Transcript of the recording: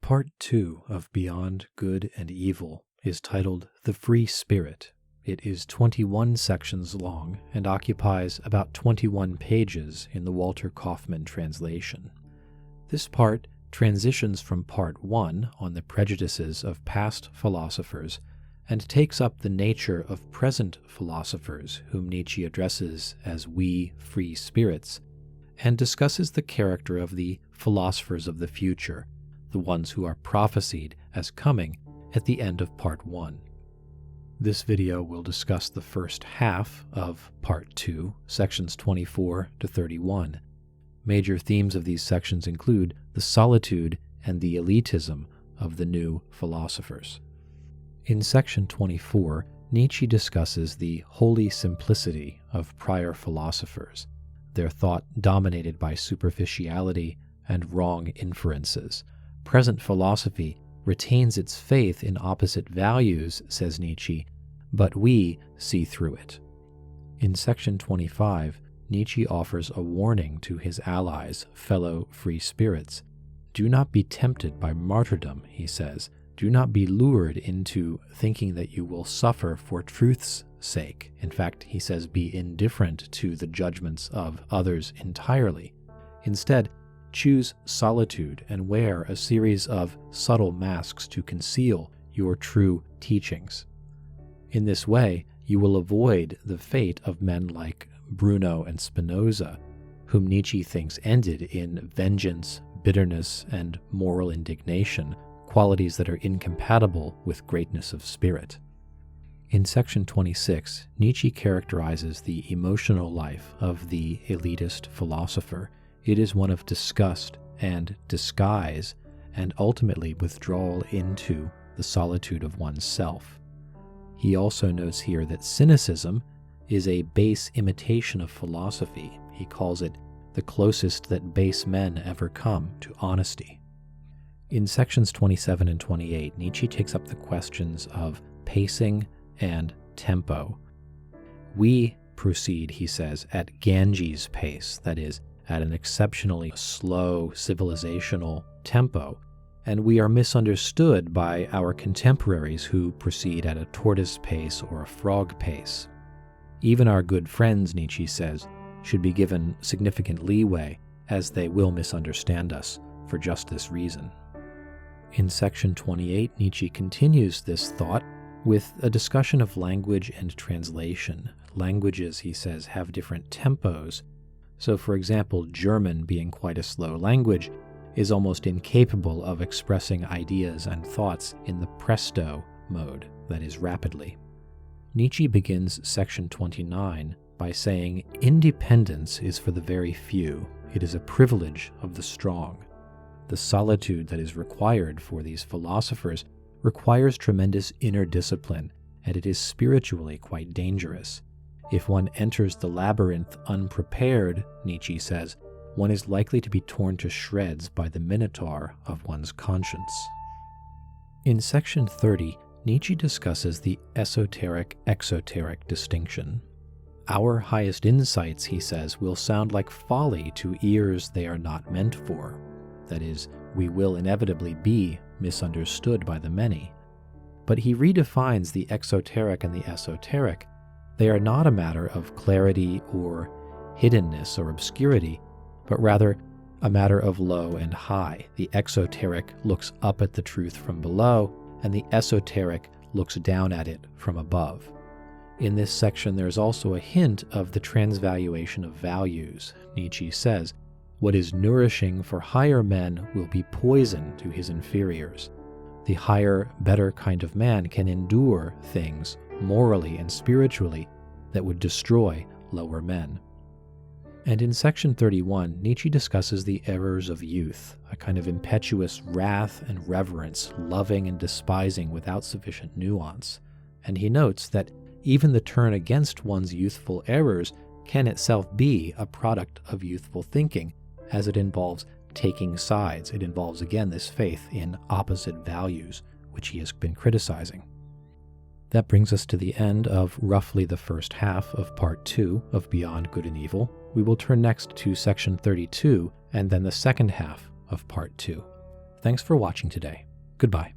Part 2 of Beyond Good and Evil is titled The Free Spirit. It is 21 sections long and occupies about 21 pages in the Walter Kaufmann translation. This part transitions from Part 1 on the prejudices of past philosophers and takes up the nature of present philosophers whom Nietzsche addresses as we free spirits, and discusses the character of the philosophers of the future, the ones who are prophesied as coming at the end of Part 1. This video will discuss the first half of Part 2, sections 24 to 31. Major themes of these sections include the solitude and the elitism of the new philosophers. In section 24, Nietzsche discusses the holy simplicity of prior philosophers, their thought dominated by superficiality and wrong inferences. Present philosophy retains its faith in opposite values, says Nietzsche, but we see through it. In section 25, Nietzsche offers a warning to his allies, fellow free spirits. Do not be tempted by martyrdom, he says. Do not be lured into thinking that you will suffer for truth's sake. In fact, he says, be indifferent to the judgments of others entirely. Instead, choose solitude and wear a series of subtle masks to conceal your true teachings. In this way, you will avoid the fate of men like Bruno and Spinoza, whom Nietzsche thinks ended in vengeance, bitterness, and moral indignation, qualities that are incompatible with greatness of spirit. In section 26, Nietzsche characterizes the emotional life of the elitist philosopher. It is one of disgust and disguise, and ultimately withdrawal into the solitude of oneself. He also notes here that cynicism is a base imitation of philosophy. He calls it the closest that base men ever come to honesty. In sections 27 and 28, Nietzsche takes up the questions of pacing and tempo. We proceed, he says, at Ganges pace, that is, at an exceptionally slow civilizational tempo, and we are misunderstood by our contemporaries who proceed at a tortoise pace or a frog pace. Even our good friends, Nietzsche says, should be given significant leeway, as they will misunderstand us for just this reason. In section 28, Nietzsche continues this thought with a discussion of language and translation. Languages, he says, have different tempos. So, for example, German, being quite a slow language, is almost incapable of expressing ideas and thoughts in the presto mode, that is, rapidly. Nietzsche begins section 29 by saying, independence is for the very few. It is a privilege of the strong. The solitude that is required for these philosophers requires tremendous inner discipline, and it is spiritually quite dangerous. If one enters the labyrinth unprepared, Nietzsche says, one is likely to be torn to shreds by the minotaur of one's conscience. In section 30, Nietzsche discusses the esoteric-exoteric distinction. Our highest insights, he says, will sound like folly to ears they are not meant for. That is, we will inevitably be misunderstood by the many. But he redefines the exoteric and the esoteric. They are not a matter of clarity or hiddenness or obscurity, but rather a matter of low and high. The exoteric looks up at the truth from below, and the esoteric looks down at it from above. In this section, there's also a hint of the transvaluation of values. Nietzsche says, what is nourishing for higher men will be poison to his inferiors. The higher, better kind of man can endure things morally and spiritually that would destroy lower men. And in section 31, Nietzsche discusses the errors of youth, a kind of impetuous wrath and reverence, loving and despising without sufficient nuance. And he notes that even the turn against one's youthful errors can itself be a product of youthful thinking, as it involves taking sides. It involves, again, this faith in opposite values, which he has been criticizing. That brings us to the end of roughly the first half of Part 2 of Beyond Good and Evil. We will turn next to section 32 and then the second half of Part 2. Thanks for watching today. Goodbye.